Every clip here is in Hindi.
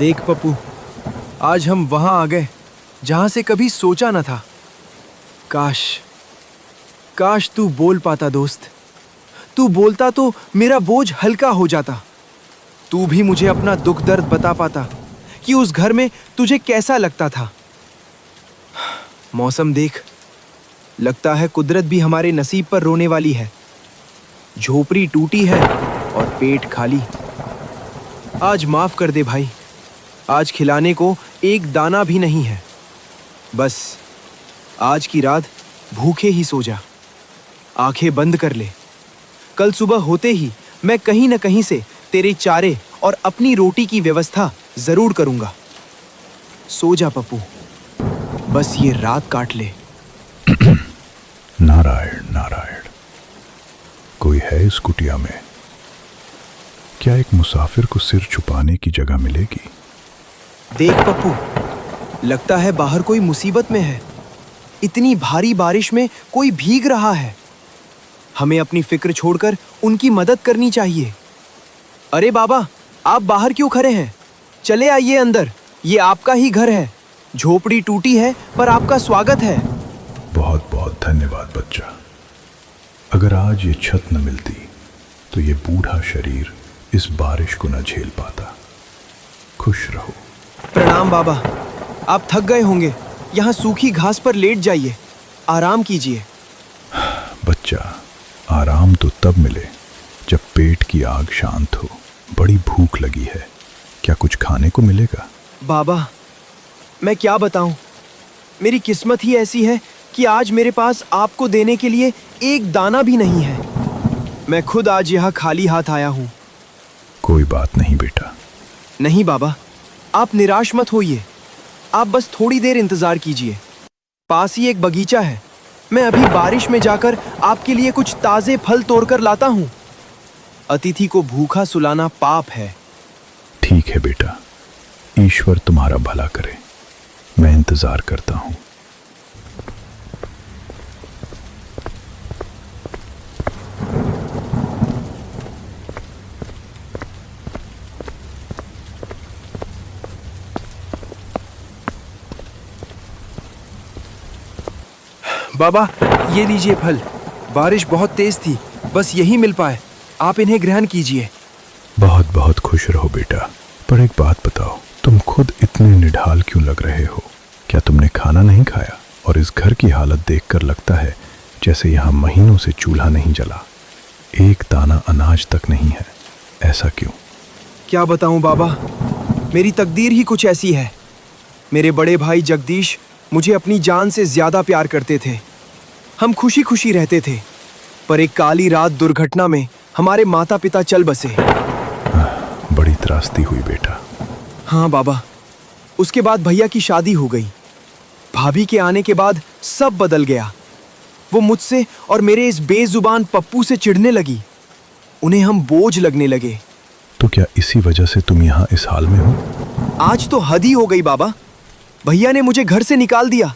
देख पप्पू, आज हम वहां आ गए जहां से कभी सोचा न था। काश तू बोल पाता दोस्त। तू बोलता तो मेरा बोझ हल्का हो जाता। तू भी मुझे अपना दुख दर्द बता पाता कि उस घर में तुझे कैसा लगता था। मौसम देख, लगता है कुदरत भी हमारे नसीब पर रोने वाली है। झोपड़ी टूटी है और पेट खाली। आज माफ कर दे भाई, आज खिलाने को एक दाना भी नहीं है। बस आज की रात भूखे ही सो जा, आंखें बंद कर ले। कल सुबह होते ही मैं कहीं न कहीं से तेरे चारे और अपनी रोटी की व्यवस्था जरूर करूंगा। सो जा पप्पू, बस ये रात काट ले। नारायण नारायण। कोई है इस कुटिया में? क्या एक मुसाफिर को सिर छुपाने की जगह मिलेगी? देख पप्पू, लगता है बाहर कोई मुसीबत में है। इतनी भारी बारिश में कोई भीग रहा है। हमें अपनी फिक्र छोड़कर उनकी मदद करनी चाहिए। अरे बाबा, आप बाहर क्यों खड़े हैं? चले आइए अंदर, ये आपका ही घर है। झोपड़ी टूटी है पर आपका स्वागत है। बहुत बहुत धन्यवाद बच्चा। अगर आज ये छत न मिलती तो ये बूढ़ा शरीर इस बारिश को न झेल पाता। खुश रहो। प्रणाम बाबा, आप थक गए होंगे। यहाँ सूखी घास पर लेट जाइए, आराम कीजिए। बच्चा, आराम तो तब मिले जब पेट की आग शांत हो। बड़ी भूख लगी है, क्या कुछ खाने को मिलेगा? बाबा, मैं क्या बताऊं, मेरी किस्मत ही ऐसी है कि आज मेरे पास आपको देने के लिए एक दाना भी नहीं है। मैं खुद आज यहाँ खाली हाथ आया हूँ। कोई बात नहीं बेटा। नहीं बाबा, आप निराश मत होइए। आप बस थोड़ी देर इंतजार कीजिए। पास ही एक बगीचा है, मैं अभी बारिश में जाकर आपके लिए कुछ ताजे फल तोड़कर लाता हूँ। अतिथि को भूखा सुलाना पाप है। ठीक है बेटा, ईश्वर तुम्हारा भला करे। मैं इंतजार करता हूँ। बाबा, ये लीजिए फल। बारिश बहुत तेज थी, बस यही मिल पाए। आप इन्हें ग्रहण कीजिए। बहुत बहुत खुश रहो बेटा। पर एक बात बताओ, तुम खुद इतने निढाल क्यों लग रहे हो? क्या तुमने खाना नहीं खाया? और इस घर की हालत देखकर लगता है जैसे यहाँ महीनों से चूल्हा नहीं जला। एक दाना अनाज तक नहीं है। ऐसा क्यों? क्या बताऊं बाबा, मेरी तकदीर ही कुछ ऐसी है। मेरे बड़े भाई जगदीश मुझे अपनी जान से ज्यादा प्यार करते थे। हम खुशी खुशी रहते थे, पर एक काली रात दुर्घटना में हमारे माता पिता चल बसे। बड़ी त्रासदी हुई बेटा। हाँ बाबा, उसके बाद भैया की शादी हो गई। भाभी के आने के बाद सब बदल गया। वो मुझसे और मेरे इस बेजुबान पप्पू से चिढ़ने लगी। उन्हें हम बोझ लगने लगे। तो क्या इसी वजह से तुम यहाँ इस हाल में हो? आज तो हद ही हो गई बाबा। भैया ने मुझे घर से निकाल दिया।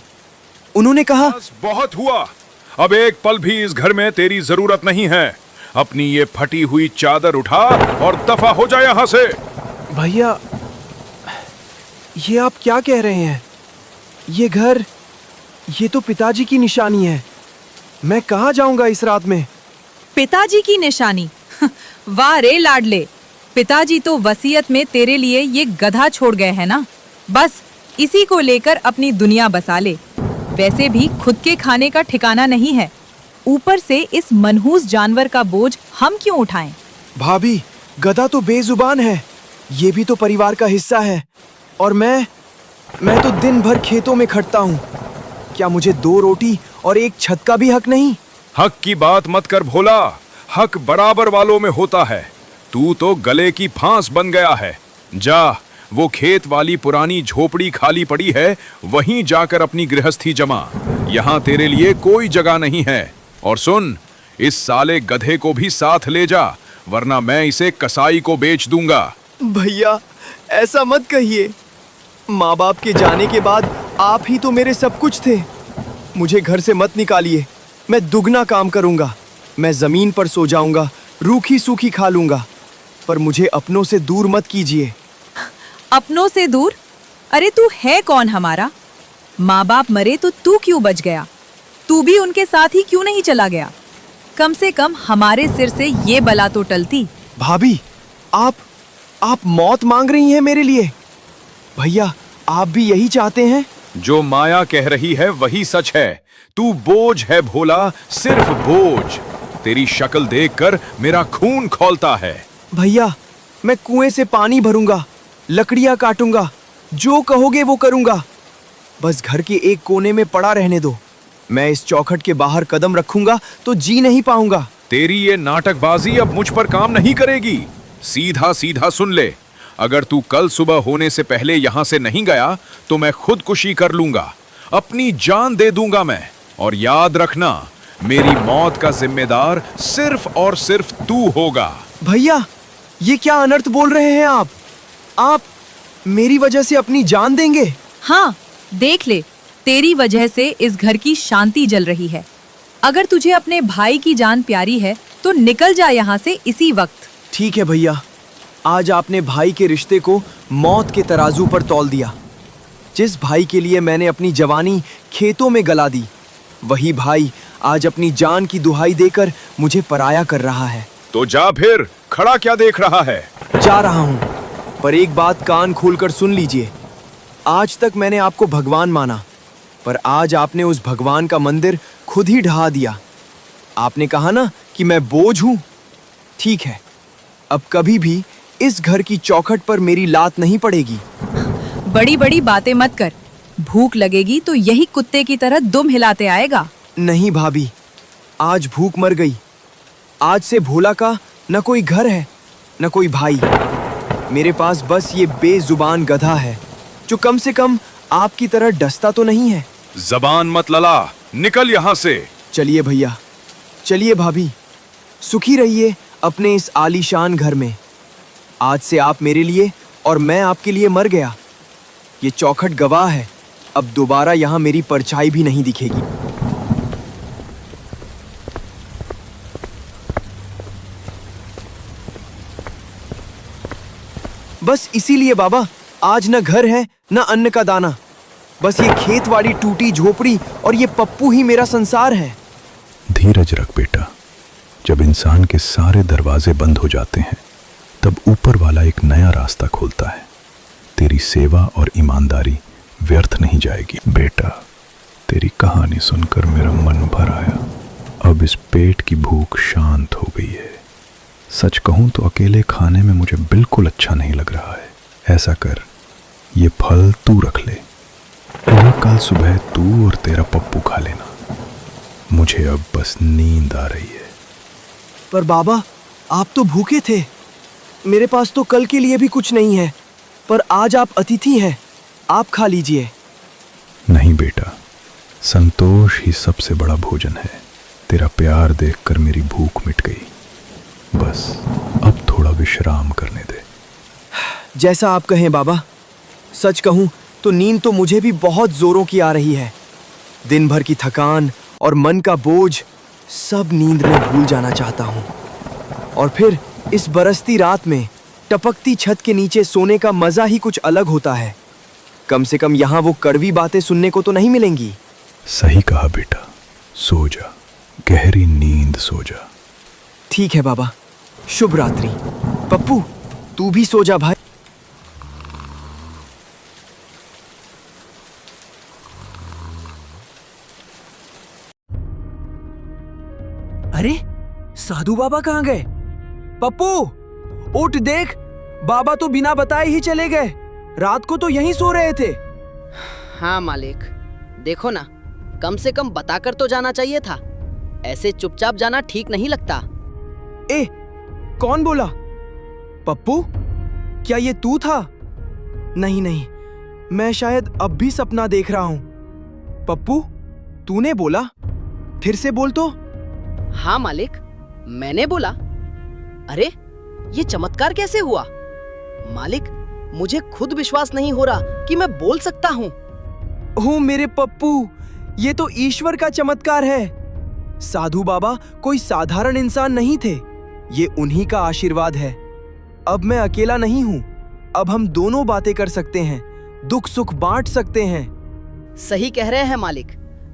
उन्होंने कहा, बहुत हुआ, अब एक पल भी इस घर में तेरी जरूरत नहीं है। अपनी ये फटी हुई चादर उठा और दफा हो जा यहाँ से। भैया, ये आप क्या कह रहे हैं? ये घर, ये तो पिताजी की निशानी है। मैं कहाँ जाऊंगा इस रात में? पिताजी की निशानी? वाह रे लाडले, पिताजी तो वसीयत में तेरे लिए ये गधा छोड़ गए हैं ना। बस इसी को लेकर अपनी दुनिया बसा ले। वैसे भी खुद के खाने का ठिकाना नहीं है, ऊपर से इस मनहूस जानवर का बोझ हम क्यों उठाएं? भाभी, गधा तो बेजुबान है। ये भी तो परिवार का हिस्सा है। और मैं तो दिन भर खेतों में खटता हूँ। क्या मुझे 2 रोटी और एक छत का भी हक नहीं? हक की बात मत कर भोला, हक बराबर वालों में होता है। तू तो गले की फांस बन गया है। जा, वो खेत वाली पुरानी झोपड़ी खाली पड़ी है, वहीं जाकर अपनी गृहस्थी जमा। यहाँ तेरे लिए कोई जगह नहीं है। और सुन, इस साले गधे को भी साथ ले जा, वरना मैं इसे कसाई को बेच दूंगा। भैया, ऐसा मत कहिए। माँ बाप के जाने के बाद आप ही तो मेरे सब कुछ थे। मुझे घर से मत निकालिए। मैं दुगना काम करूंगा। मैं जमीन पर सो जाऊंगा, रूखी सूखी खा लूंगा, पर मुझे अपनों से दूर मत कीजिए। अपनों से दूर? अरे तू है कौन हमारा? माँ बाप मरे तो तू क्यों बच गया? तू भी उनके साथ ही क्यों नहीं चला गया? कम से कम हमारे सिर से ये बला तो टलती। भाभी, आप मौत मांग रही हैं मेरे लिए? भैया, आप भी यही चाहते हैं? जो माया कह रही है वही सच है। तू बोझ है भोला, सिर्फ बोझ। तेरी शक्ल देखकर मेरा खून खौलता है। भैया, मैं कुएं से पानी भरूंगा, लकड़ियां काटूंगा, जो कहोगे वो करूंगा। बस घर के एक कोने में पड़ा रहने दो। मैं इस चौखट के बाहर कदम रखूंगा तो जी नहीं पाऊंगा। तेरी ये नाटकबाजी अब मुझ पर काम नहीं करेगी। सीधा सीधा सुन ले, अगर तू कल सुबह होने से पहले यहां से नहीं गया तो मैं खुदकुशी कर लूंगा, अपनी जान दे दूंगा मैं। और याद रखना, मेरी मौत का जिम्मेदार सिर्फ और सिर्फ तू होगा। भैया, ये क्या अनर्थ बोल रहे हैं आप मेरी वजह से अपनी जान देंगे? हाँ, देख ले, तेरी वजह से इस घर की शांति जल रही है। अगर तुझे अपने भाई की जान प्यारी है तो निकल जा यहाँ से इसी वक्त। ठीक है भैया, आज आपने भाई के रिश्ते को मौत के तराजू पर तौल दिया। जिस भाई के लिए मैंने अपनी जवानी खेतों में गला दी, वही भाई आज अपनी जान की दुहाई देकर मुझे पराया कर रहा है। तो जा फिर, खड़ा क्या देख रहा है? जा रहा हूं, पर एक बात कान खोलकर सुन लीजिए। आज तक मैंने आपको भगवान माना, पर आज आपने उस भगवान का मंदिर खुद ही ढहा दिया। आपने कहा ना कि मैं बोझ हूं। ठीक है, अब कभी भी इस घर की चौखट पर मेरी लात नहीं पड़ेगी। बड़ी बड़ी बातें मत कर। भूख लगेगी तो यही कुत्ते की तरह दुम हिलाते आएगा। नहीं भाभी, आज भूख मर गई। आज से भोला का न कोई घर है, न कोई भाई। मेरे पास बस ये बेजुबान गधा है, जो कम से कम आपकी तरह डसता तो नहीं है। जबान मत लला, निकल यहाँ से। चलिए भैया, चलिए भाभी, सुखी रहिए अपने इस आलीशान घर में। आज से आप मेरे लिए और मैं आपके लिए मर गया। ये चौखट गवाह है, अब दोबारा यहाँ मेरी परछाई भी नहीं दिखेगी। बस इसीलिए बाबा, आज न घर है न अन्न का दाना। बस ये खेत वाली टूटी झोपड़ी और ये पप्पू ही मेरा संसार है। धीरज रख बेटा, जब इंसान के सारे दरवाजे बंद हो जाते हैं तब ऊपर वाला एक नया रास्ता खोलता है। तेरी सेवा और ईमानदारी व्यर्थ नहीं जाएगी बेटा। तेरी कहानी सुनकर मेरा मन भर आया। अब इस पेट की भूख शांत हो गई है। सच कहूं तो अकेले खाने में मुझे बिल्कुल अच्छा नहीं लग रहा है। ऐसा कर, ये फल तू रख ले, इन्हें कल सुबह तू और तेरा पप्पू खा लेना। मुझे अब बस नींद आ रही है। पर बाबा, आप तो भूखे थे। मेरे पास तो कल के लिए भी कुछ नहीं है, पर आज आप अतिथि हैं, आप खा लीजिए। नहीं बेटा, संतोष ही सबसे बड़ा भोजन है। तेरा प्यार देखकर मेरी भूख मिट गई। बस अब थोड़ा विश्राम करने दे। जैसा आप कहें बाबा। सच कहूं तो नींद तो मुझे भी बहुत जोरों की आ रही है। दिन भर की थकान और मन का बोझ सब नींद में भूल जाना चाहता हूं। और फिर इस बरसती रात में टपकती छत के नीचे सोने का मजा ही कुछ अलग होता है। कम से कम यहाँ वो कड़वी बातें सुनने को तो नहीं मिलेंगी। सही कहा बेटा, सो जा, गहरी नींद सो जा। ठीक है बाबा, शुभ रात्रि। पप्पू, तू भी सो जा भाई। अरे, साधु बाबा कहाँ गए? पप्पू, उठ देख, बाबा तो बिना बताए ही चले गए। रात को तो यहीं सो रहे थे। हाँ मालिक, देखो ना, कम से कम बताकर तो जाना चाहिए था। ऐसे चुपचाप जाना ठीक नहीं लगता। ए, कौन बोला? पप्पू, क्या ये तू था? नहीं नहीं, मैं शायद अब भी सपना देख रहा हूं। पप्पू, तूने बोला? फिर से बोल तो। हाँ मालिक, मैंने बोला। अरे, ये चमत्कार कैसे हुआ? मालिक, मुझे खुद विश्वास नहीं हो रहा कि मैं बोल सकता हूँ। ओह मेरे पप्पू, ये तो ईश्वर का चमत्कार है। साधु बाबा कोई साधारण इंसान नहीं थे, ये उन्हीं का आशीर्वाद है। अब मैं अकेला नहीं हूँ, अब हम दोनों बातें कर सकते हैं, दुख सुख बांट सकते हैं। सही कह रहे हैं मालिक।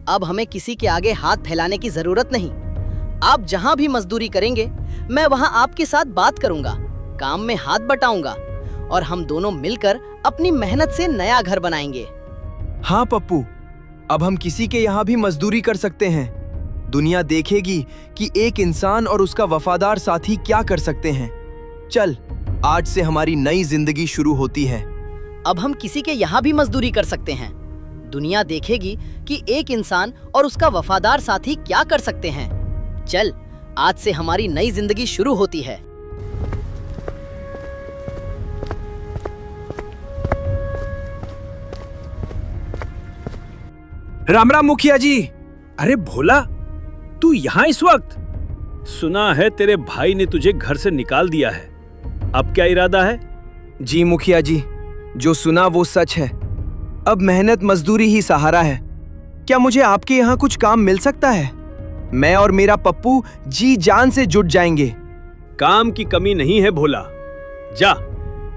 अब हमें किसी के आगे हाथ फैलाने की जरूरत नहीं। आप जहाँ भी मजदूरी करेंगे, मैं वहाँ आपके साथ बात करूंगा, काम में हाथ बटाऊंगा और हम दोनों मिलकर अपनी मेहनत से नया घर बनाएंगे। हाँ पप्पू, अब हम किसी के यहाँ भी मजदूरी कर सकते हैं। दुनिया देखेगी कि एक इंसान और उसका वफादार साथी क्या कर सकते हैं। चल, आज से हमारी नई जिंदगी शुरू होती है। अब हम किसी के यहाँ भी मजदूरी कर सकते हैं। दुनिया देखेगी कि एक इंसान और उसका वफादार साथी क्या कर सकते हैं। चल, आज से हमारी नई जिंदगी शुरू होती है। राम राम मुखिया जी। अरे भोला, तू यहाँ इस वक्त? सुना है तेरे भाई ने तुझे घर से निकाल दिया है। अब क्या इरादा है? जी मुखिया जी, जो सुना वो सच है। अब मेहनत मजदूरी ही सहारा है। क्या मुझे आपके यहाँ कुछ काम मिल सकता है? मैं और मेरा पप्पू जी जान से जुट जाएंगे। काम की कमी नहीं है भोला। जा,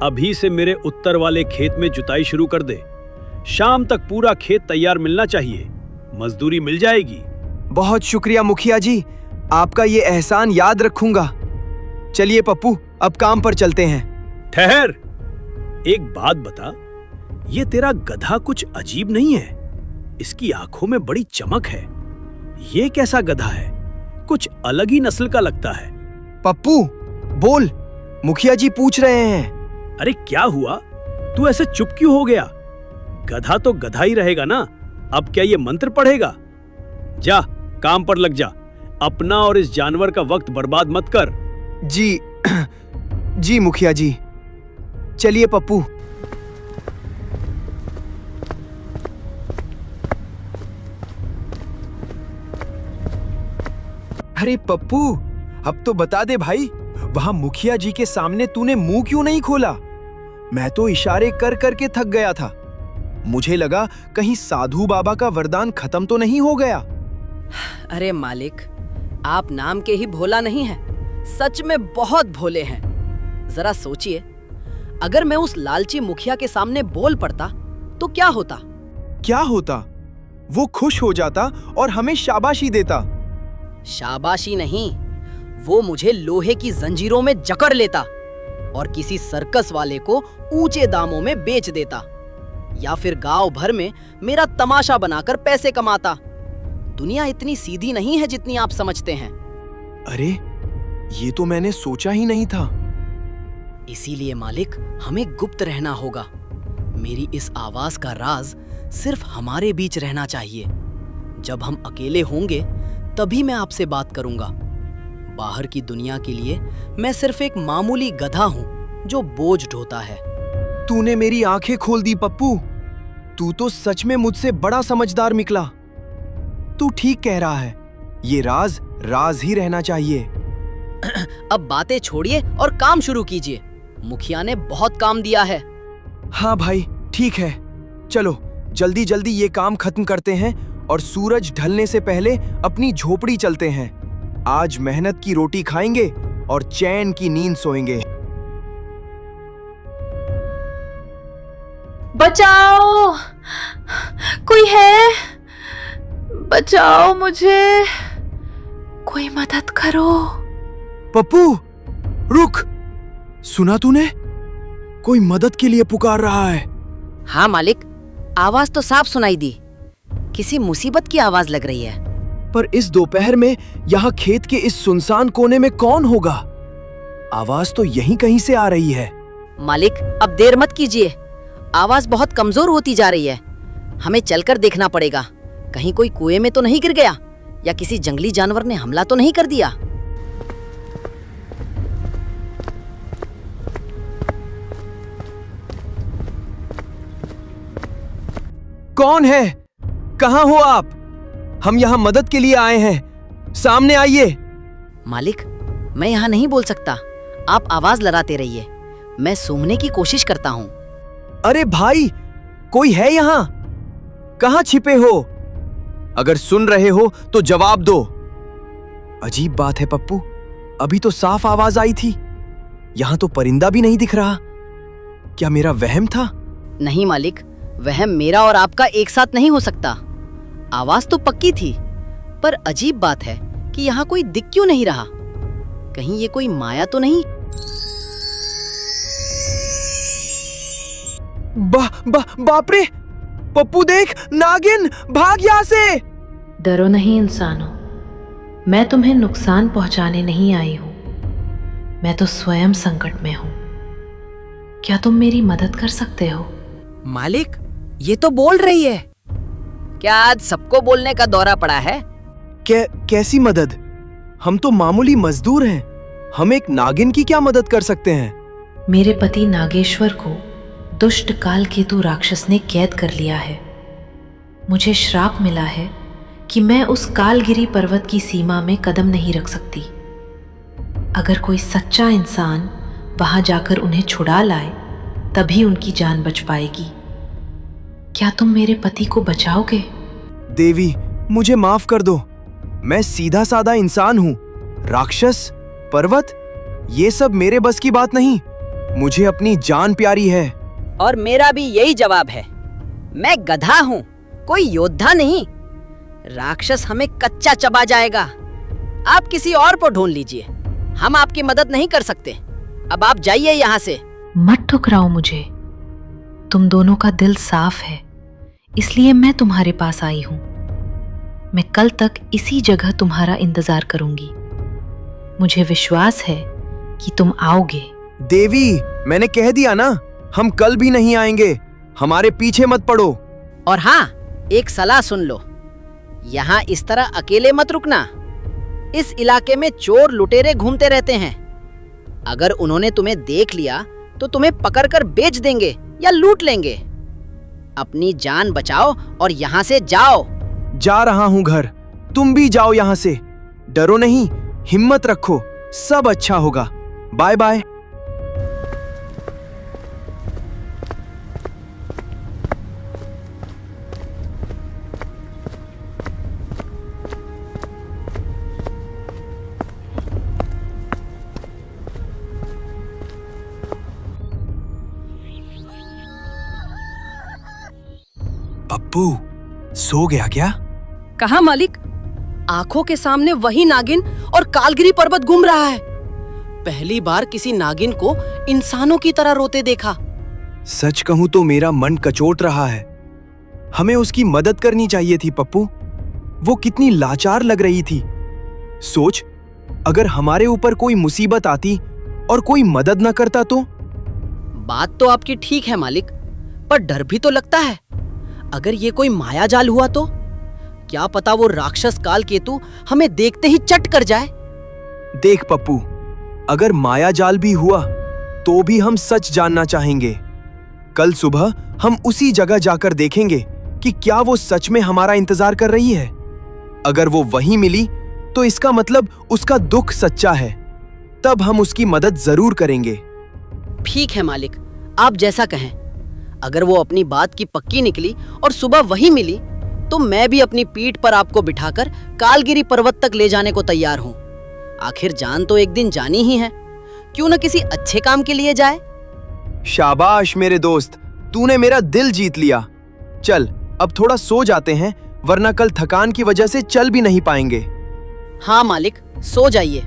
अभी से मेरे उत्तर वाले खेत में जुताई शुरू कर दे। शाम तक पूरा खेत तैयार मिलना चाहिए। मजदूरी मिल जाएगी। बहुत शुक्रिया मुखिया जी, आपका ये एहसान याद रखूंगा। चलिए पप्पू, अब काम पर चलते हैं। ठहर, एक बात बता, ये तेरा गधा कुछ अजीब नहीं है? इसकी आंखों में बड़ी चमक है। ये कैसा गधा है? कुछ अलग ही नस्ल का लगता है। पप्पू बोल, मुखिया जी पूछ रहे हैं। अरे क्या हुआ? तू ऐसे चुप क्यों हो गया? गधा तो गधा ही रहेगा ना। अब क्या ये मंत्र पढ़ेगा? जा, काम पर लग जा। अपना और इस जानवर का वक्त बर्बाद मत कर। जी जी मुखिया जी। चलिए पप्पू। अरे पप्पू, अब तो बता दे भाई, वहां मुखिया जी के सामने तूने मुंह क्यों नहीं खोला? मैं तो इशारे कर करके थक गया था। मुझे लगा कहीं साधु बाबा का वरदान खत्म तो नहीं हो गया। अरे मालिक, आप नाम के ही भोला नहीं हैं, सच में बहुत भोले हैं। जरा सोचिए, अगर मैं उस लालची मुखिया के सामने बोल पड़ता तो क्या होता? क्या होता? वो खुश हो जाता और हमें शाबाशी देता। शाबाशी नहीं, वो मुझे लोहे की जंजीरों में जकड़ लेता और किसी सर्कस वाले को ऊंचे दामों में बेच देता, या फिर गांव भर में मेरा तमाशा बनाकर पैसे कमाता। दुनिया इतनी सीधी नहीं है जितनी आप समझते हैं। अरे, ये तो मैंने सोचा ही नहीं था। इसीलिए मालिक, हमें गुप्त रहना होगा। मेरी इस आवाज का राज सिर्फ हमारे बीच रहना चाहिए। जब हम अकेले होंगे तभी मैं आपसे बात करूंगा। बाहर की दुनिया के लिए मैं सिर्फ एक मामूली गधा हूं जो बोझ ढोता है। तूने मेरी आंखें खोल दी पप्पू। तू तो सच में मुझसे बड़ा समझदार निकला। तू ठीक कह रहा है, ये राज राज ही रहना चाहिए। अब बातें छोड़िए और काम शुरू कीजिए। मुखिया ने बहुत काम दिया है। हाँ भाई, ठीक है। चलो जल्दी जल्दी ये काम खत्म करते हैं और सूरज ढलने से पहले अपनी झोपड़ी चलते हैं। आज मेहनत की रोटी खाएंगे और चैन की नींद सोएंगे। बचाओ, कोई है? बचाओ मुझे, कोई मदद करो। पप्पू रुक, सुना तूने? कोई मदद के लिए पुकार रहा है। हाँ मालिक, आवाज तो साफ सुनाई दी। किसी मुसीबत की आवाज लग रही है। पर इस दोपहर में यहाँ खेत के इस सुनसान कोने में कौन होगा? आवाज तो यहीं कहीं से आ रही है। मालिक, अब देर मत कीजिए। आवाज बहुत कमजोर होती जा रही है। हमें चलकर देखना पड़ेगा। कहीं कोई कुएं में तो नहीं गिर गया या किसी जंगली जानवर ने हमला तो नहीं कर दिया। कौन है? कहाँ हो आप? हम यहाँ मदद के लिए आए हैं, सामने आइए। मालिक, मैं यहाँ नहीं बोल सकता। आप आवाज लगाते रहिए, मैं सूंघने की कोशिश करता हूँ। अरे भाई, कोई है यहाँ? कहाँ छिपे हो? अगर सुन रहे हो तो जवाब दो। अजीब बात है पप्पू, अभी तो साफ आवाज आई थी। यहाँ तो परिंदा भी नहीं दिख रहा। क्या मेरा वहम था? नहीं मालिक, वह मेरा और आपका एक साथ नहीं हो सकता। आवाज तो पक्की थी, पर अजीब बात है कि यहाँ कोई दिख क्यों नहीं रहा। कहीं ये कोई माया तो नहीं? बाप रे! पप्पू देख, नागिन! भाग यहाँ से! डरो नहीं इंसानों, मैं तुम्हें नुकसान पहुंचाने नहीं आई हूं। मैं तो स्वयं संकट में हूं। क्या तुम मेरी मदद कर सकते हो? मालिक, ये तो बोल रही है। क्या आज सबको बोलने का दौरा पड़ा है? कैसी मदद? हम तो मामूली मजदूर हैं। हम एक नागिन की क्या मदद कर सकते हैं? मेरे पति नागेश्वर को दुष्ट कालकेतु राक्षस ने कैद कर लिया है। मुझे श्राप मिला है कि मैं उस कालगिरी पर्वत की सीमा में कदम नहीं रख सकती। अगर कोई सच्चा इंसान वहां जाकर उन्हें छुड़ा लाए, तभी उनकी जान बच पाएगी। क्या तुम मेरे पति को बचाओगे? देवी, मुझे माफ कर दो। मैं सीधा साधा इंसान हूँ। राक्षस, पर्वत, ये सब मेरे बस की बात नहीं। मुझे अपनी जान प्यारी है। और मेरा भी यही जवाब है। मैं गधा हूँ, कोई योद्धा नहीं। राक्षस हमें कच्चा चबा जाएगा। आप किसी और को ढूंढ लीजिए, हम आपकी मदद नहीं कर सकते। अब आप जाइए यहाँ से। मत ठुकराओ मुझे। तुम दोनों का दिल साफ है, इसलिए मैं तुम्हारे पास आई हूं। मैं कल तक इसी जगह तुम्हारा इंतजार करूंगी। मुझे विश्वास है कि तुम आओगे। देवी, मैंने कह दिया ना, हम कल भी नहीं आएंगे। हमारे पीछे मत पड़ो। और हाँ, एक सलाह सुन लो। यहाँ इस तरह अकेले मत रुकना। इस इलाके में चोर लुटेरे घूमते रहते हैं। अगर उन्होंने तुम्हें देख लिया तो तुम्हें पकड़कर बेच देंगे या लूट लेंगे। अपनी जान बचाओ और यहाँ से जाओ। जा रहा हूँ घर, तुम भी जाओ यहाँ से। डरो नहीं, हिम्मत रखो, सब अच्छा होगा। Bye bye. पप्पू, सो गया क्या? कहा मालिक? आंखों के सामने वही नागिन और कालगिरी पर्वत घूम रहा है। पहली बार किसी नागिन को इंसानों की तरह रोते देखा। सच कहूं तो मेरा मन कचोट रहा है। हमें उसकी मदद करनी चाहिए थी पप्पू। वो कितनी लाचार लग रही थी। सोच, अगर हमारे ऊपर कोई मुसीबत आती और कोई मदद न करता तो? बात तो आपकी ठीक है मालिक, पर डर भी तो लगता है। अगर ये कोई माया जाल हुआ तो? क्या पता वो राक्षस कालकेतु हमें देखते ही चट कर जाए। देख पप्पू, अगर माया जाल भी हुआ तो भी हम सच जानना चाहेंगे। कल सुबह हम उसी जगह जाकर देखेंगे कि क्या वो सच में हमारा इंतजार कर रही है। अगर वो वहीं मिली तो इसका मतलब उसका दुख सच्चा है। तब हम उसकी मदद जरूर करेंगे। ठीक है मालिक, आप जैसा कहें। अगर वो अपनी बात की पक्की निकली और सुबह वही मिली तो मैं भी अपनी पीठ पर आपको बिठाकर कालगिरी पर्वत तक ले जाने को तैयार हूँ। आखिर जान तो एक दिन जानी ही है, क्यों न किसी अच्छे काम के लिए जाए। शाबाश मेरे दोस्त, तूने मेरा दिल जीत लिया। चल अब थोड़ा सो जाते हैं, वरना कल थकान की वजह से चल भी नहीं पाएंगे। हाँ मालिक, सो जाइए।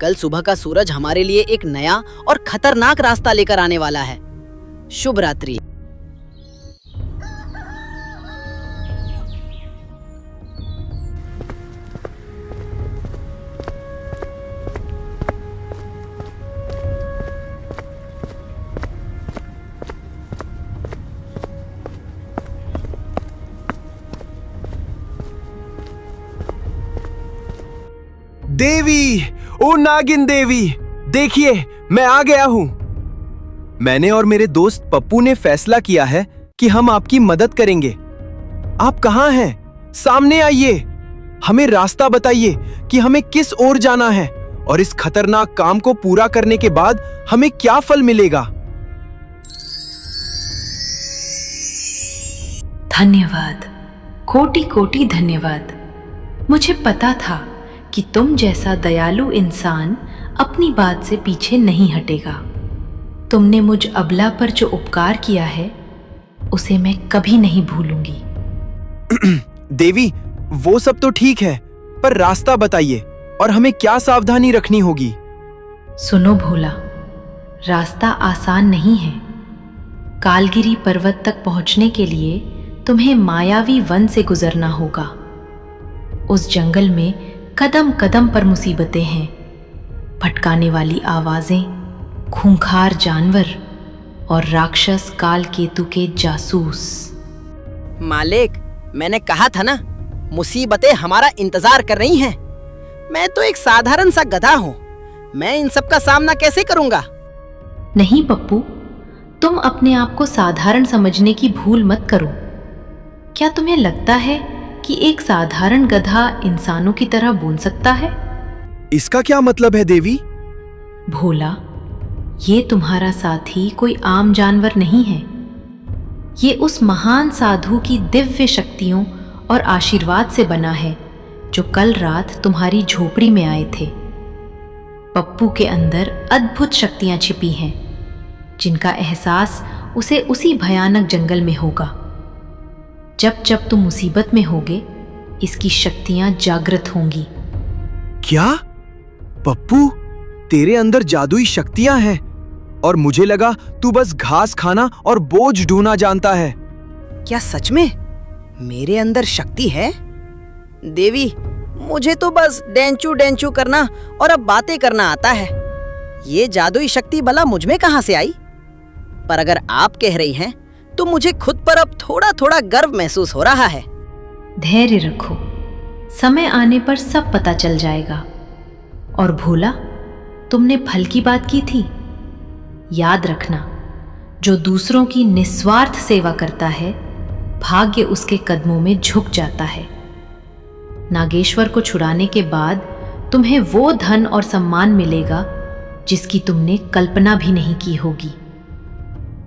कल सुबह का सूरज हमारे लिए एक नया और खतरनाक रास्ता लेकर आने वाला है। शुभ रात्रि। देवी, ओ नागिन देवी, देखिए मैं आ गया हूं। मैंने और मेरे दोस्त पप्पू ने फैसला किया है कि हम आपकी मदद करेंगे। आप कहां हैं? सामने आइए। हमें रास्ता बताइए कि हमें किस ओर जाना है और इस खतरनाक काम को पूरा करने के बाद हमें क्या फल मिलेगा। धन्यवाद, कोटि कोटि धन्यवाद। मुझे पता था कि तुम जैसा दयालु इंसान अपनी बात से पीछे नहीं हटेगा। तुमने मुझ अबला पर जो उपकार किया है उसे मैं कभी नहीं भूलूंगी। देवी, वो सब तो ठीक है, पर रास्ता बताइए और हमें क्या सावधानी रखनी होगी। सुनो भोला, रास्ता आसान नहीं है। कालगिरी पर्वत तक पहुंचने के लिए तुम्हें मायावी वन से गुजरना होगा। उस जंगल में कदम कदम पर मुसीबतें हैं, भटकाने वाली आवाजें, खूंखार जानवर और राक्षस काल केतु के जासूस। मालिक, मैंने कहा था ना, मुसीबतें हमारा इंतजार कर रही हैं। मैं तो एक साधारण सा गधा हूँ, मैं इन सब का सामना कैसे करूंगा? नहीं पप्पू, तुम अपने आप को साधारण समझने की भूल मत करो। क्या तुम्हें लगता है कि एक साधारण गधा इंसानों की तरह बोल सकता है? इसका क्या मतलब है देवी? भोला, ये तुम्हारा साथी कोई आम जानवर नहीं है। ये उस महान साधु की दिव्य शक्तियों और आशीर्वाद से बना है जो कल रात तुम्हारी झोपड़ी में आए थे। पप्पू के अंदर अद्भुत शक्तियां छिपी हैं, जिनका एहसास उसे उसी भयानक जंगल में होगा। जब जब तुम मुसीबत में होगे, इसकी शक्तियां जागृत होंगी। क्या? पप्पू, तेरे अंदर जादुई शक्तियां हैं और मुझे लगा तू बस घास खाना और बोझ ढूंढना जानता है। क्या सच में मेरे अंदर शक्ति है? देवी, मुझे तो बस डेंचू डेंचू करना और अब बातें करना आता है। ये जादुई शक्ति भला मुझ में कहां से आई? पर अगर आप कह रही हैं तो मुझे खुद पर अब थोड़ा थोड़ा गर्व महसूस हो रहा है। धैर्य रखो, समय आने पर सब पता चल जाएगा। और भोला, तुमने फल की बात की थी। याद रखना, जो दूसरों की निस्वार्थ सेवा करता है, भाग्य उसके कदमों में झुक जाता है। नागेश्वर को छुड़ाने के बाद तुम्हें वो धन और सम्मान मिलेगा जिसकी तुमने कल्पना भी नहीं की होगी।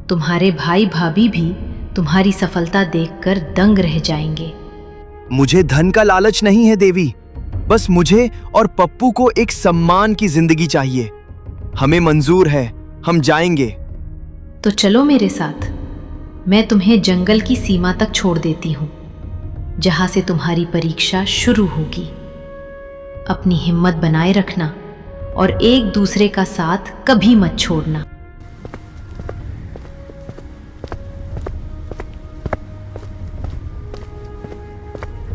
तुम्हारे भाई भाभी भी तुम्हारी सफलता देखकर दंग रह जाएंगे। मुझे धन का लालच नहीं है देवी, बस मुझे और पप्पू को एक सम्मान की जिंदगी चाहिए। हमें मंजूर है, हम जाएंगे। तो चलो मेरे साथ, मैं तुम्हें जंगल की सीमा तक छोड़ देती हूँ, जहां से तुम्हारी परीक्षा शुरू होगी। अपनी हिम्मत बनाए रखना और एक दूसरे का साथ कभी मत छोड़ना।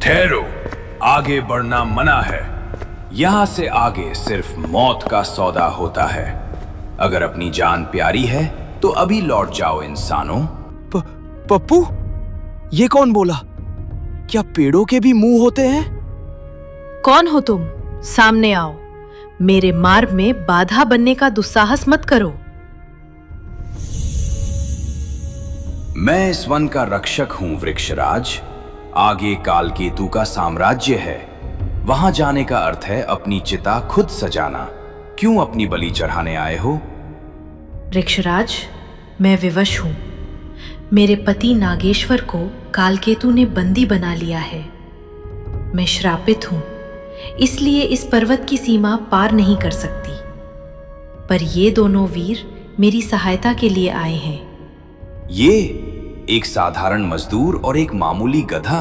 ठहरो, आगे बढ़ना मना है। यहां से आगे सिर्फ मौत का सौदा होता है। अगर अपनी जान प्यारी है तो अभी लौट जाओ इंसानों। पप्पू, ये कौन बोला? क्या पेड़ों के भी मुंह होते हैं? कौन हो तुम? सामने आओ। मेरे मार्ग में बाधा बनने का दुस्साहस मत करो। मैं इस वन का रक्षक हूं वृक्षराज। आगे कालकेतु का साम्राज्य है। वहां जाने का अर्थ है अपनी चिता खुद सजाना। क्यों अपनी बलि चढ़ाने आए हो? वृक्षराज, मैं विवश हूं। मेरे पति नागेश्वर को कालकेतु ने बंदी बना लिया है। मैं श्रापित हूं, इसलिए इस पर्वत की सीमा पार नहीं कर सकती। पर ये दोनों वीर मेरी सहायता के लिए आए हैं। ये एक साधारण मजदूर और एक मामूली गधा।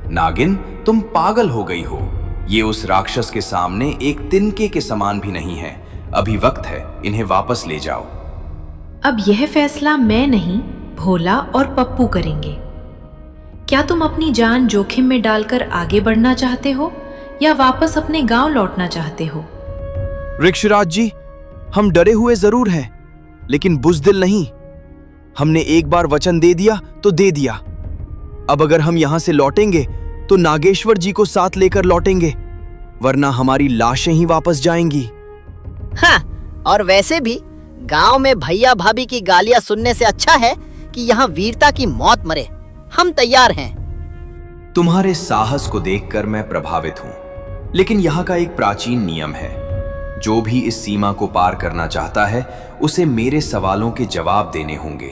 नागिन, तुम पागल हो गई हो। ये उस राक्षस के सामने एक तिनके के समान भी नहीं है। अभी वक्त है, इन्हें वापस ले जाओ। अब यह फैसला मैं नहीं, भोला और पप्पू करेंगे। क्या तुम अपनी जान जोखिम में डालकर आगे बढ़ना चाहते हो या वापस अपने गांव लौटना चाहते हो? वृक्षराज जी, हम डरे हुए जरूर हैं, लेकिन बुज़दिल नहीं। हमने एक बार वचन दे दिया तो दे दिया। अब अगर हम यहां से लौटेंगे तो नागेश्वर जी को साथ लेकर लौटेंगे, वरना हमारी लाशें ही वापस जाएंगी। हाँ, और वैसे भी गांव में भैया भाभी की गालियां सुनने से अच्छा है कि यहाँ वीरता की मौत मरे। हम तैयार हैं। तुम्हारे साहस को देखकर मैं प्रभावित हूं, लेकिन यहाँ का एक प्राचीन नियम है। जो भी इस सीमा को पार करना चाहता है, उसे मेरे सवालों के जवाब देने होंगे।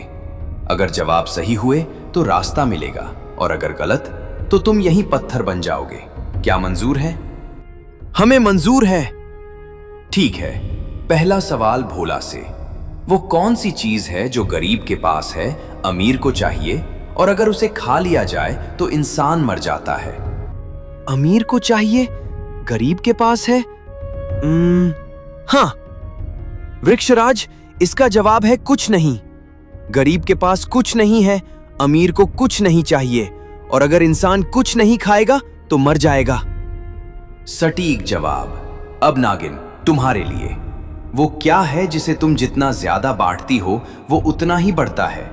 अगर जवाब सही हुए तो रास्ता मिलेगा, और अगर गलत तो तुम यहीं पत्थर बन जाओगे। क्या मंजूर है? हमें मंजूर है। ठीक है। पहला सवाल भोला से। वो कौन सी चीज है जो गरीब के पास है, अमीर को चाहिए, और अगर उसे खा लिया जाए तो इंसान मर जाता है? अमीर को चाहिए, गरीब के पास है। हाँ, वृक्षराज, इसका जवाब है कुछ नहीं। गरीब के पास कुछ नहीं है, अमीर को कुछ नहीं चाहिए, और अगर इंसान कुछ नहीं खाएगा तो मर जाएगा। सटीक जवाब। अब नागिन, तुम्हारे लिए वो क्या है जिसे तुम जितना ज्यादा बांटती हो वो उतना ही बढ़ता है?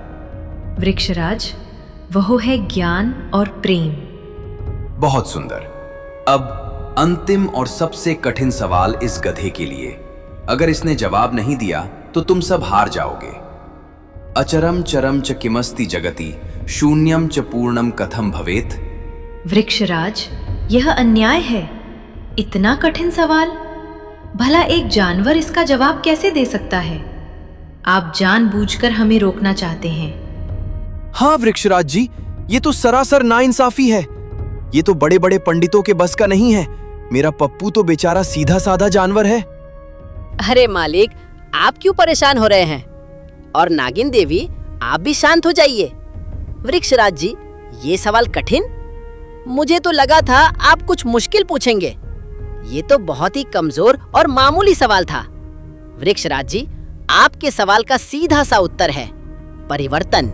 वृक्षराज, वह है ज्ञान और प्रेम। बहुत सुंदर। अब अंतिम और सबसे कठिन सवाल इस गधे के लिए। अगर इसने जवाब नहीं दिया तो तुम सब हार जाओगे। अचरम चरम च किमस्ति जगति, शून्यम च पूर्णम कथम भवेत। वृक्षराज, यह अन्याय है। इतना कठिन सवाल, भला एक जानवर इसका जवाब कैसे दे सकता है? आप जानबूझकर हमें रोकना चाहते हैं। हाँ वृक्षराज जी, ये तो सरासर नाइंसाफी है। ये तो बड़े बड़े पंडितों के बस का नहीं है। मेरा पप्पू तो बेचारा सीधा साधा जानवर है। अरे मालिक, आप क्यों परेशान हो रहे हैं? और नागिन देवी, आप भी शांत हो जाइए। वृक्षराज जी, ये सवाल कठिन? मुझे तो लगा था आप कुछ मुश्किल पूछेंगे। ये तो बहुत ही कमजोर और मामूली सवाल था। वृक्षराज जी, आपके सवाल का सीधा सा उत्तर है परिवर्तन।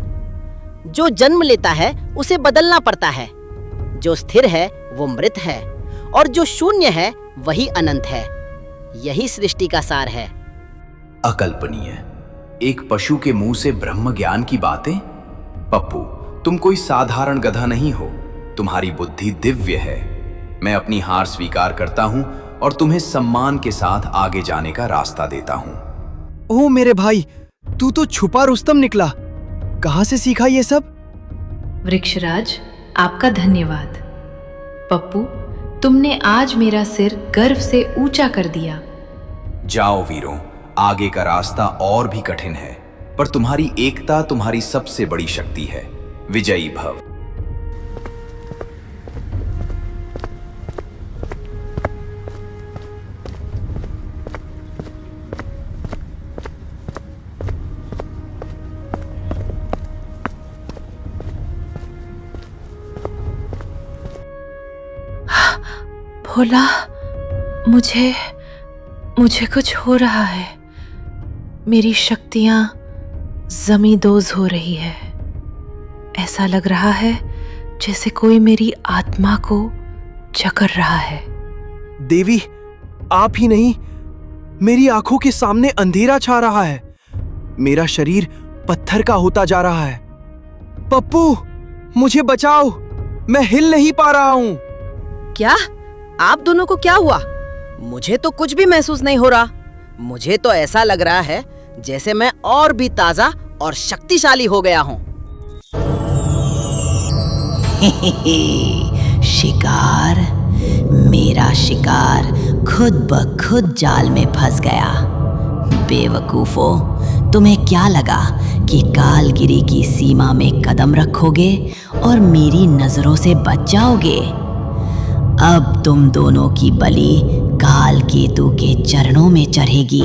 जो जन्म लेता है उसे बदलना पड़ता है। जो स्थिर है वो मृत है, और जो शून्य है वही अनंत है। यही सृष्टि का सार है। अकल्पनीय। एक पशु के मुंह से ब्रह्म ज्ञान की बातें। पप्पू, तुम कोई साधारण गधा नहीं हो। तुम्हारी बुद्धि दिव्य है। मैं अपनी हार स्वीकार करता हूं और तुम्हें सम्मान के साथ आगे जाने का रास्ता देता हूं। ओह मेरे भाई, तू तो छुपा रुस्तम निकला। कहां से सीखा ये सब? वृक्षराज, आपका धन्यवाद। पप्पू, तुमने आज मेरा सिर गर्व से ऊंचा कर दिया। जाओ वीरों, आगे का रास्ता और भी कठिन है, पर तुम्हारी एकता तुम्हारी सबसे बड़ी शक्ति है। विजयी भव। भोला, मुझे कुछ हो रहा है। मेरी शक्तियां जमींदोज हो रही है। ऐसा लग रहा है जैसे कोई मेरी आत्मा को जकड़ रहा है। देवी, आप ही नहीं, मेरी आंखों के सामने अंधेरा छा रहा है। मेरा शरीर पत्थर का होता जा रहा है। पप्पू, मुझे बचाओ, मैं हिल नहीं पा रहा हूं। क्या? आप दोनों को क्या हुआ? मुझे तो कुछ भी महसूस नहीं हो रहा। मुझे तो ऐसा लग रहा है जैसे मैं और भी ताजा और शक्तिशाली हो गया हूँ। शिकार, मेरा शिकार खुद ब खुद जाल में फंस गया। बेवकूफो, तुम्हें क्या लगा कि कालगिरी की सीमा में कदम रखोगे और मेरी नजरों से बच जाओगे? अब तुम दोनों की बलि काल केतु के चरणों में चढ़ेगी।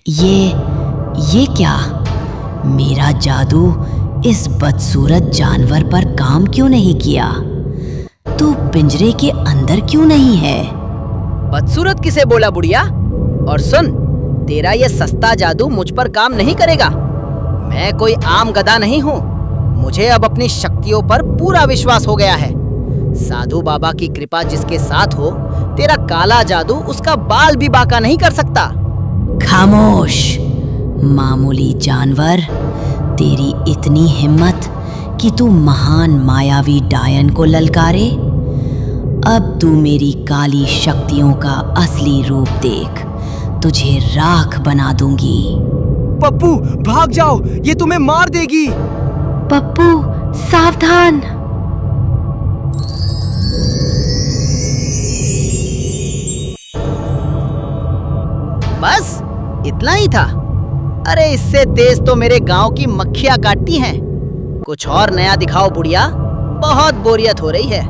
ये क्या? मेरा जादू इस बदसूरत जानवर पर काम क्यों नहीं किया? तू पिंजरे के अंदर क्यों नहीं है? बदसूरत किसे बोला बुढ़िया? और सुन, तेरा ये सस्ता जादू मुझ पर काम नहीं करेगा। मैं कोई आम गधा नहीं हूँ। मुझे अब अपनी शक्तियों पर पूरा विश्वास हो गया है। साधु बाबा की कृपा जिसके साथ हो, तेरा काला जादू उसका बाल भी बांका नहीं कर सकता। खामोश, मामूली जानवर। तेरी इतनी हिम्मत कि तू महान मायावी डायन को ललकारे? अब तू मेरी काली शक्तियों का असली रूप देख। तुझे राख बना दूंगी। पप्पू, भाग जाओ, ये तुम्हें मार देगी। पप्पू, सावधान। बस इतना ही था? अरे इससे तेज तो मेरे गांव की मक्खियां काटती हैं। कुछ और नया दिखाओ बुढ़िया, बहुत बोरियत हो रही है।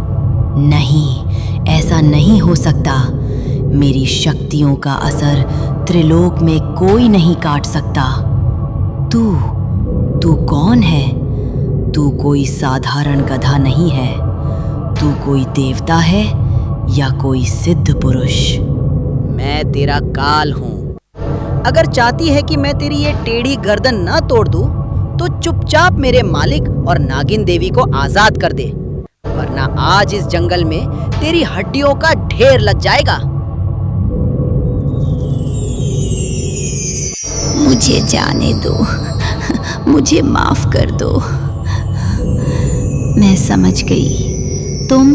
नहीं, ऐसा नहीं हो सकता। मेरी शक्तियों का असर त्रिलोक में कोई नहीं काट सकता। तू कौन है? तू कोई साधारण गधा नहीं है। तू कोई देवता है या कोई सिद्ध पुरुष? मैं तेरा काल हूँ। अगर चाहती है कि मैं तेरी ये टेढ़ी गर्दन न तोड़ दूं, तो चुपचाप मेरे मालिक और नागिन देवी को आजाद कर दे, वरना आज इस जंगल में तेरी हड्डियों का ढेर लग जाएगा। मुझे जाने दो, मुझे माफ कर दो। मैं समझ गई, तुम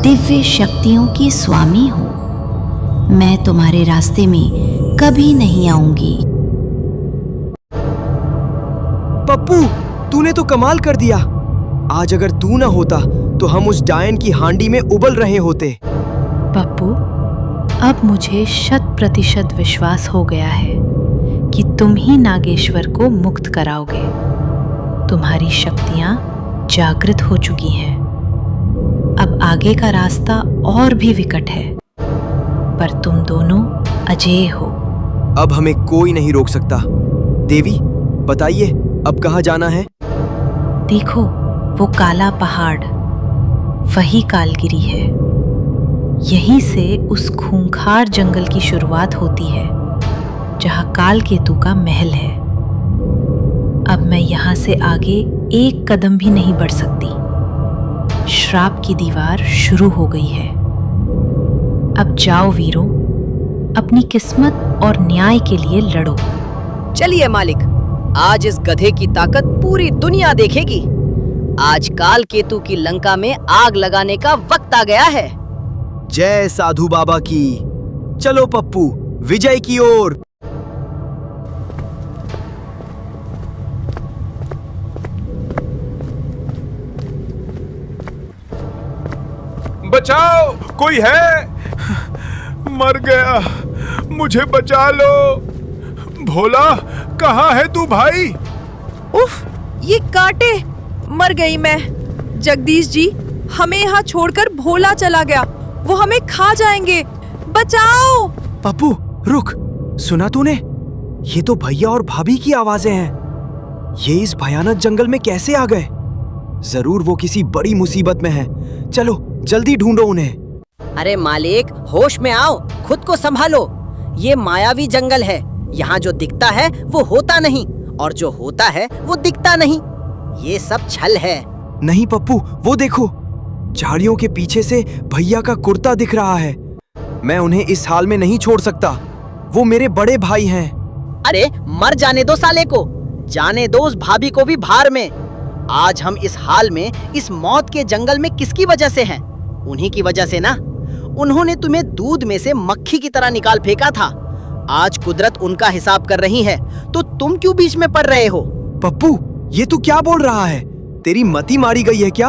दिव्य शक्तियों की स्वामी हो। मैं तुम्हारे रास्ते में कभी नहीं आऊंगी। पप्पू, तूने तो कमाल कर दिया। आज अगर तू ना होता तो हम उस डायन की हांडी में उबल रहे होते। पप्पू, अब मुझे 100% विश्वास हो गया है कि तुम ही नागेश्वर को मुक्त कराओगे। तुम्हारी शक्तियां जागृत हो चुकी हैं। अब आगे का रास्ता और भी विकट है, पर तुम दोनों अजेय हो। अब हमें कोई नहीं रोक सकता। देवी, बताइए अब कहाँ जाना है? देखो, वो काला पहाड़, वही कालगिरी है। यहीं से उस खूंखार जंगल की शुरुआत होती है, जहाँ कालकेतु का महल है। अब मैं यहाँ से आगे एक कदम भी नहीं बढ़ सकती। श्राप की दीवार शुरू हो गई है। अब जाओ वीरों, अपनी किस्मत और न्याय के लिए लड़ो। चलिए मालिक, आज इस गधे की ताकत पूरी दुनिया देखेगी। आज कालकेतु की लंका में आग लगाने का वक्त आ गया है। जय साधु बाबा की। चलो पप्पू, विजय की ओर। बचाओ, कोई है? मर गया, मुझे बचा लो। भोला, कहाँ है तू भाई? उफ, ये कांटे! मर गई मैं। जगदीश जी, हमें यहाँ छोड़कर भोला चला गया। वो हमें खा जाएंगे। बचाओ! पप्पू रुक, सुना तूने? ये तो भैया और भाभी की आवाजें हैं। ये इस भयानक जंगल में कैसे आ गए? जरूर वो किसी बड़ी मुसीबत में है। चलो जल्दी ढूंढो उन्हें। अरे मालिक, होश में आओ, खुद को संभालो। ये मायावी जंगल है। यहाँ जो दिखता है वो होता नहीं, और जो होता है वो दिखता नहीं। ये सब छल है। नहीं पप्पू, वो देखो, झाड़ियों के पीछे से भैया का कुर्ता दिख रहा है। मैं उन्हें इस हाल में नहीं छोड़ सकता। वो मेरे बड़े भाई हैं। अरे मर जाने दो साले को। जाने दो उस भाभी को भी भार में। आज हम इस हाल में, इस मौत के जंगल में किसकी वजह से हैं? उन्हीं की वजह से ना। उन्होंने तुम्हें दूध में से मक्खी की तरह निकाल फेंका था। आज कुदरत उनका हिसाब कर रही है, तो तुम क्यों बीच में पड़ रहे हो? पप्पू, ये तू क्या बोल रहा है? तेरी मति मारी गई है क्या?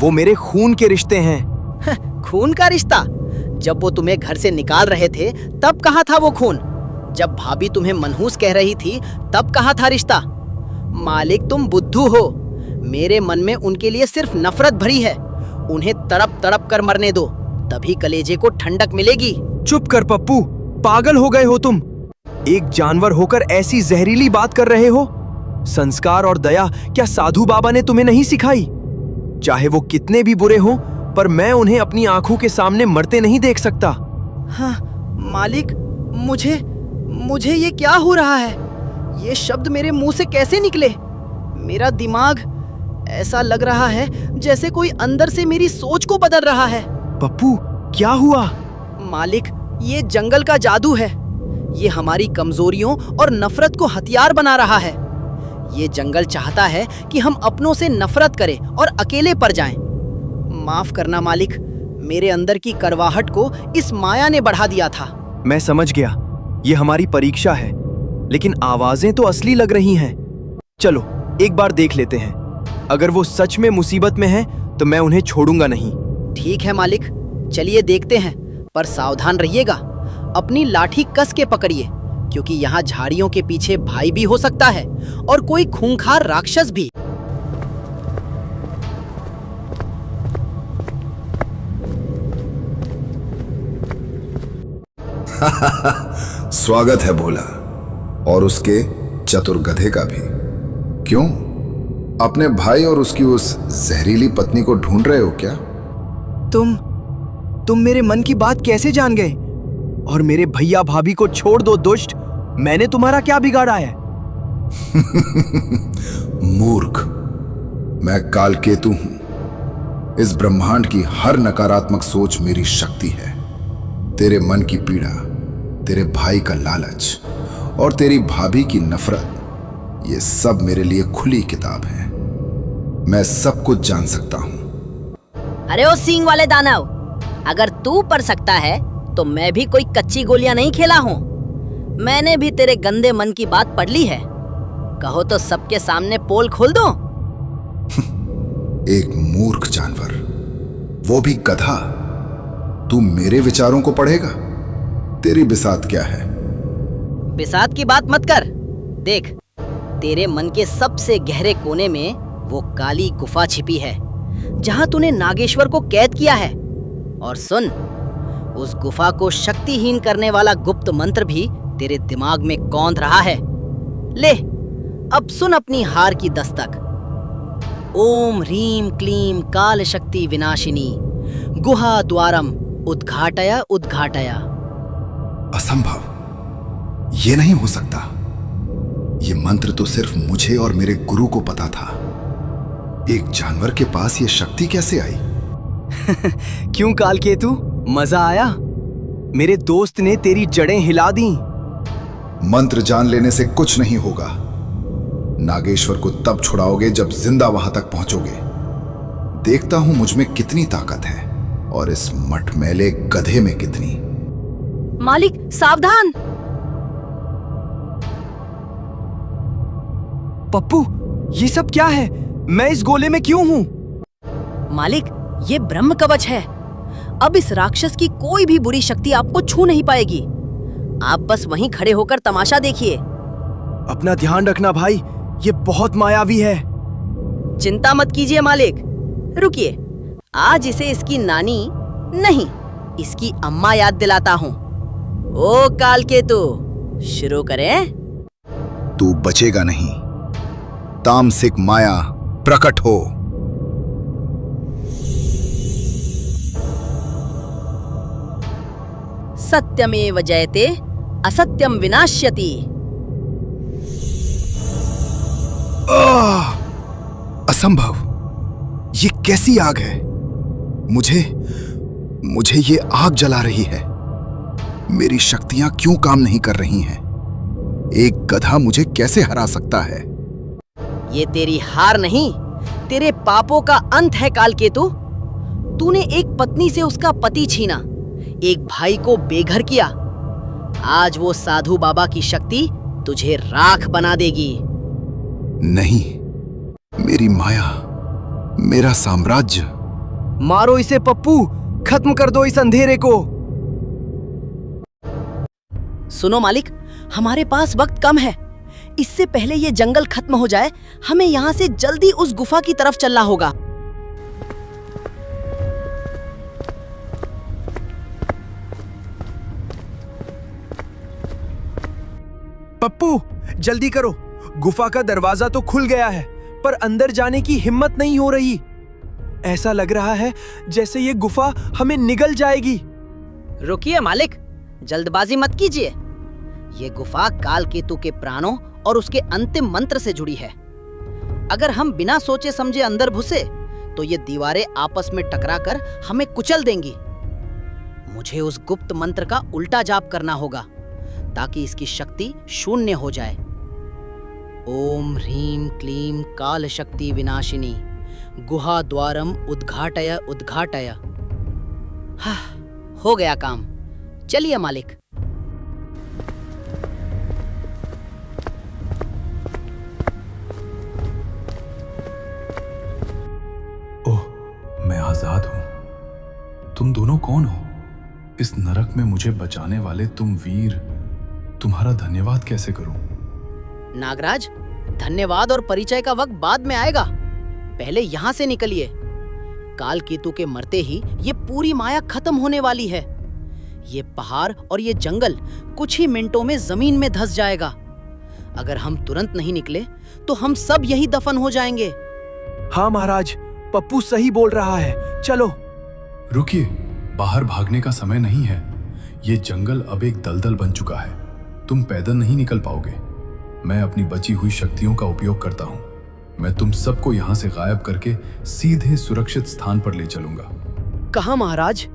वो मेरे खून के रिश्ते हैं। खून का रिश्ता? जब वो तुम्हें घर से निकाल रहे थे तब कहाँ था वो खून? जब भाभी तुम्हें मनहूस कह रही थी तब कहाँ था रिश्ता? मालिक, तुम बुद्धू हो। मेरे मन में उनके लिए सिर्फ नफरत भरी है। उन्हें तड़प तड़प कर मरने दो, तभी कलेजे को ठंडक मिलेगी। चुप कर पप्पू, पागल हो गए हो तुम। एक जानवर होकर ऐसी जहरीली बात कर रहे हो। संस्कार और दया क्या साधु बाबा ने तुम्हें नहीं सिखाई? चाहे वो कितने भी बुरे हों, पर मैं उन्हें अपनी आंखों के सामने मरते नहीं देख सकता। हाँ मालिक, मुझे ये क्या हो रहा है? ये शब्द मेरे मुंह से कैसे निकले? मेरा दिमाग, ऐसा लग रहा है जैसे कोई अंदर से मेरी सोच को बदल रहा है। पप्पू, क्या हुआ? मालिक, ये जंगल का जादू है। ये हमारी कमजोरियों और नफरत को हथियार बना रहा है। ये जंगल चाहता है कि हम अपनों से नफरत करें और अकेले पड़ जाएं। माफ करना मालिक, मेरे अंदर की करवाहट को इस माया ने बढ़ा दिया था। मैं समझ गया, ये हमारी परीक्षा है, लेकिन आवाजें तो असली लग रही हैं। चलो एक बार देख लेते हैं। अगर वो सच में मुसीबत में हैं, तो मैं उन्हें छोड़ूंगा नहीं। ठीक है मालिक, चलिए देखते हैं, पर सावधान रहिएगा। अपनी लाठी कस के पकड़िए, क्योंकि यहाँ झाड़ियों के पीछे भाई भी हो सकता है और कोई खूंखार राक्षस भी। स्वागत है भोला, और उसके चतुर गधे का भी। क्यों, अपने भाई और उसकी उस जहरीली पत्नी को ढूंढ रहे हो क्या? तुम मेरे मन की बात कैसे जान गए? और मेरे भैया भाभी को छोड़ दो दुष्ट, मैंने तुम्हारा क्या बिगाड़ा है? मूर्ख, मैं कालकेतु हूं। इस ब्रह्मांड की हर नकारात्मक सोच मेरी शक्ति है। तेरे मन की पीड़ा, तेरे भाई का लालच और तेरी भाभी की नफरत, ये सब मेरे लिए खुली किताब है। मैं सब कुछ जान सकता हूं। अरे ओ सींग वाले दानव, अगर तू पढ़ सकता है तो मैं भी कोई कच्ची गोलियां नहीं खेला हूं। मैंने भी तेरे गंदे मन की बात पढ़ ली है। कहो तो सबके सामने पोल खोल दो। एक मूर्ख जानवर, वो भी गधा। तू मेरे विचारों को पढ़ेगा? तेरी बिसात क्या है? बिसात की बात मत कर। देख, तेरे मन के सबसे गहरे कोने में वो काली गुफा छिपी है जहां तूने नागेश्वर को कैद किया है। और सुन, उस गुफा को शक्तिहीन करने वाला गुप्त मंत्र भी तेरे दिमाग में कौंध रहा है। ले, अब सुन अपनी हार की दस्तक। ओम ह्रीम क्लीम काल शक्ति विनाशिनी गुहा द्वारम उद्घाटय उद्घाटय। असंभव, ये नहीं हो सकता। ये मंत्र तो सिर्फ मुझे और मेरे गुरु को पता था। एक जानवर के पास ये शक्ति कैसे आई? क्यों कालकेतु, मजा आया? मेरे दोस्त ने तेरी जड़ें हिला दी। मंत्र जान लेने से कुछ नहीं होगा। नागेश्वर को तब छुड़ाओगे जब जिंदा वहां तक पहुंचोगे। देखता हूं मुझ में कितनी ताकत है और इस मटमैले गधे में कितनी। मालिक सावधान! पप्पू, ये सब क्या है? मैं इस गोले में क्यों हूं? मालिक, ये ब्रह्म कवच है। अब इस राक्षस की कोई भी बुरी शक्ति आपको छू नहीं पाएगी। आप बस वहीं खड़े होकर तमाशा देखिए। अपना ध्यान रखना भाई, ये बहुत मायावी है। चिंता मत कीजिए मालिक। रुकिए, आज इसे इसकी नानी नहीं, इसकी अम्मा याद दिलाता हूँ। ओ कालकेतु, शुरू करें? तू बचेगा नहीं। तामसिक माया प्रकट हो। सत्यमेव जयते असत्यम विनाश्यति। असंभव, ये कैसी आग है? मुझे ये आग जला रही है। मेरी शक्तियां क्यों काम नहीं कर रही हैं? एक गधा मुझे कैसे हरा सकता है? ये तेरी हार नहीं, तेरे पापों का अंत है कालकेतु। तूने एक पत्नी से उसका पति छीना, एक भाई को बेघर किया। आज वो साधु बाबा की शक्ति तुझे राख बना देगी। नहीं, मेरी माया, मेरा साम्राज्य। मारो इसे पप्पू, खत्म कर दो इस अंधेरे को। सुनो मालिक, हमारे पास वक्त कम है। इससे पहले ये जंगल खत्म हो जाए, हमें यहाँ से जल्दी उस गुफा की तरफ चलना होगा। पप्पू, जल्दी करो, गुफा का दरवाजा तो खुल गया है, पर अंदर जाने की हिम्मत नहीं हो रही। ऐसा लग रहा है जैसे ये गुफा हमें निगल जाएगी। रुकिए मालिक, जल्दबाजी मत कीजिए। ये गुफा कालकेतु के प्राणों और उसके अंतिम मंत्र से जुड़ी है। अगर हम बिना सोचे समझे अंदर घुसे तो ये दीवारें आपस में टकराकर हमें कुचल देंगी। मुझे उस गुप्त मंत्र का उल्टा जाप करना होगा ताकि इसकी शक्ति शून्य हो जाए। ओम ह्रीम क्लीम काल शक्ति विनाशिनी गुहा द्वारम उद्घाटय उद्घाटय। हाँ, हो गया काम। चलिए मालिक। ओह, मैं आजाद हूं। तुम दोनों कौन हो? इस नरक में मुझे बचाने वाले तुम वीर, तुम्हारा धन्यवाद कैसे करूं? नागराज, धन्यवाद और परिचय का वक्त बाद में आएगा। पहले यहाँ से निकलिए। कालकेतु के मरते ही ये पूरी माया खत्म होने वाली है। ये पहाड़ और ये जंगल कुछ ही मिनटों में जमीन में धंस जाएगा। अगर हम तुरंत नहीं निकले तो हम सब यही दफन हो जाएंगे। हाँ महाराज, पप्पू सही बोल रहा है, चलो। रुकिए, बाहर भागने का समय नहीं है। ये जंगल अब एक दलदल बन चुका है। तुम पैदल नहीं निकल पाओगे। मैं अपनी बची हुई शक्तियों का उपयोग करता हूँ। मैं तुम सबको यहाँ से गायब करके सीधे सुरक्षित स्थान पर ले चलूंगा। कहाँ महाराज?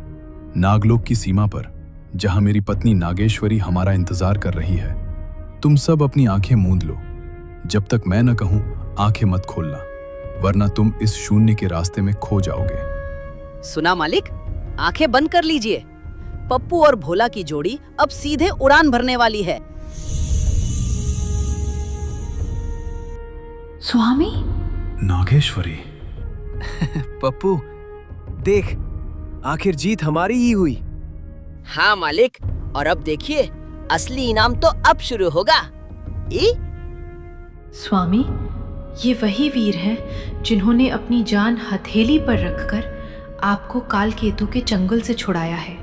नागलोक की सीमा पर, जहाँ मेरी पत्नी नागेश्वरी हमारा इंतजार कर रही है। तुम सब अपनी आंखें मूंद लो। जब तक मैं न कहूं आंखें मत खोलना, वरना तुम इस शून्य के रास्ते में खो जाओगे। सुना मालिक, आंखें बंद कर लीजिए। पप्पू और भोला की जोड़ी अब सीधे उड़ान भरने वाली है। स्वामी? नागेश्वरी। पप्पू देख, आखिर जीत हमारी ही हुई। हाँ मालिक, और अब देखिए असली इनाम तो अब शुरू होगा। स्वामी, ये वही वीर हैं जिन्होंने अपनी जान हथेली पर रखकर आपको काल केतु के चंगुल से छुड़ाया है।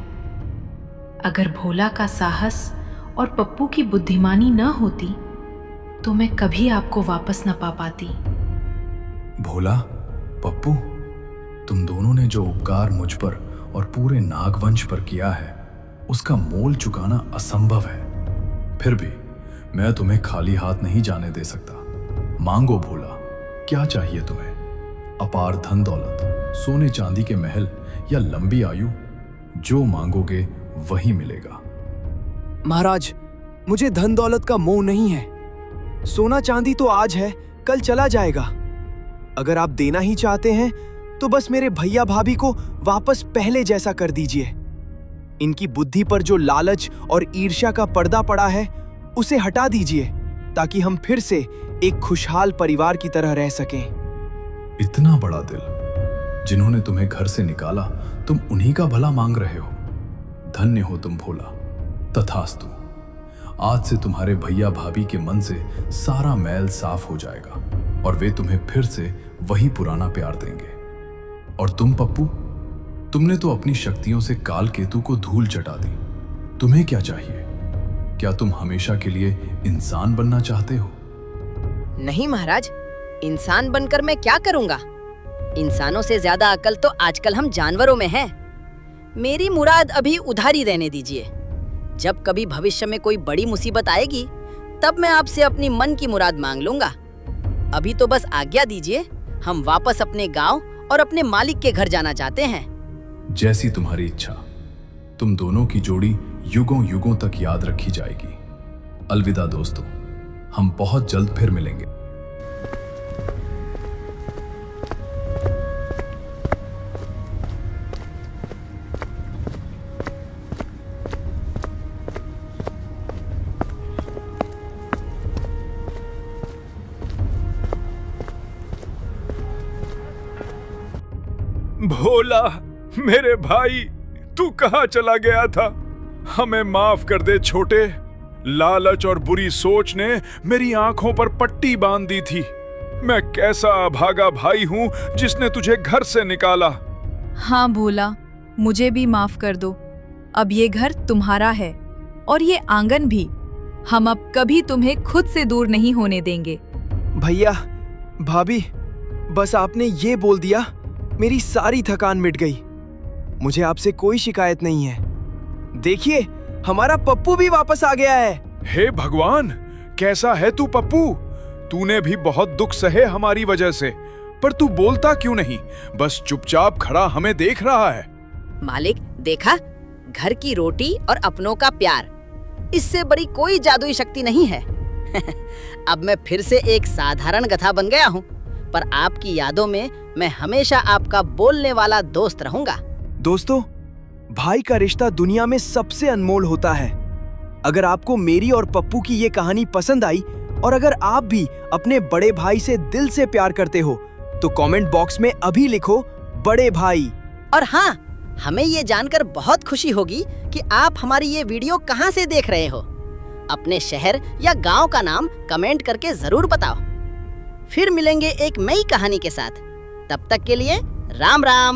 अगर भोला का साहस और पप्पू की बुद्धिमानी न होती तो मैं कभी आपको वापस न पा पाती। भोला, पप्पू, तुम दोनों ने जो उपकार मुझ पर और पूरे नागवंश पर किया है, उसका मोल चुकाना असंभव है। फिर भी मैं तुम्हें खाली हाथ नहीं जाने दे सकता। मांगो भोला, क्या चाहिए तुम्हें? अपार धन दौलत, सोने चांदी के महल या लंबी आयु? जो मांगोगे वही मिलेगा। महाराज, मुझे धन दौलत का मोह नहीं है। सोना चांदी तो आज है, कल चला जाएगा। अगर आप देना ही चाहते हैं तो बस मेरे भैया भाभी को वापस पहले जैसा कर दीजिए। इनकी बुद्धि पर जो लालच और ईर्ष्या का पर्दा पड़ा है, उसे हटा दीजिए, ताकि हम फिर से एक खुशहाल परिवार की तरह रह सकें। इतना बड़ा दिल, जिन्होंने तुम्हें घर से निकाला, तुम उन्हीं का भला मांग रहे हो। धन्य हो तुम भोला। तथास्तु। आज से तुम्हारे भैया भाभी के मन से सारा मैल साफ हो जाएगा और वे तुम्हें फिर से वही पुराना प्यार देंगे। और तुम पप्पू, तुमने तो अपनी शक्तियों से काल केतु को धूल चटा दी। तुम्हें क्या चाहिए? क्या तुम हमेशा के लिए इंसान बनना चाहते हो? नहीं महाराज, इंसान बनकर मैं क्या करूंगा? इंसानों से ज्यादा अकल तो आजकल हम जानवरों में है। मेरी मुराद अभी उधारी रहने दीजिए। जब कभी भविष्य में कोई बड़ी मुसीबत आएगी, तब मैं आपसे अपनी मन की मुराद मांग लूंगा। अभी तो बस आज्ञा दीजिए, हम वापस अपने गांव और अपने मालिक के घर जाना चाहते हैं। जैसी तुम्हारी इच्छा। तुम दोनों की जोड़ी युगों युगों तक याद रखी जाएगी। अलविदा दोस्तों, हम बहुत जल्द फिर मिलेंगे। भोला, मेरे भाई, तू कहाँ चला गया था? हमें माफ कर दे छोटे। लालच और बुरी सोच ने मेरी आंखों पर पट्टी बांध दी थी। मैं कैसा अभागा भाई हूँ जिसने तुझे घर से निकाला। हाँ भोला, मुझे भी माफ कर दो। अब ये घर तुम्हारा है और ये आंगन भी। हम अब कभी तुम्हें खुद से दूर नहीं होने देंगे। भैया भाभी, बस आपने ये बोल दिया, मेरी सारी थकान मिट गई। मुझे आपसे कोई शिकायत नहीं है। देखिए, हमारा पप्पू भी वापस आ गया है। हे भगवान, कैसा है तू पप्पू? तूने भी बहुत दुख सहे हमारी वजह से, पर तू बोलता क्यों नहीं? बस चुपचाप खड़ा हमें देख रहा है। मालिक, देखा, घर की रोटी और अपनों का प्यार, इससे बड़ी कोई जादुई शक्ति नहीं है। अब मैं फिर से एक साधारण गधा बन गया हूँ, पर आपकी यादों में मैं हमेशा आपका बोलने वाला दोस्त रहूंगा। दोस्तों, भाई का रिश्ता दुनिया में सबसे अनमोल होता है। अगर आपको मेरी और पप्पू की ये कहानी पसंद आई और अगर आप भी अपने बड़े भाई से दिल से प्यार करते हो, तो कमेंट बॉक्स में अभी लिखो बड़े भाई। और हाँ, हमें ये जानकर बहुत खुशी होगी कि आप हमारी ये वीडियो कहाँ से देख रहे हो। अपने शहर या गांव का नाम कमेंट करके जरूर बताओ। फिर मिलेंगे एक नई कहानी के साथ। तब तक के लिए राम राम।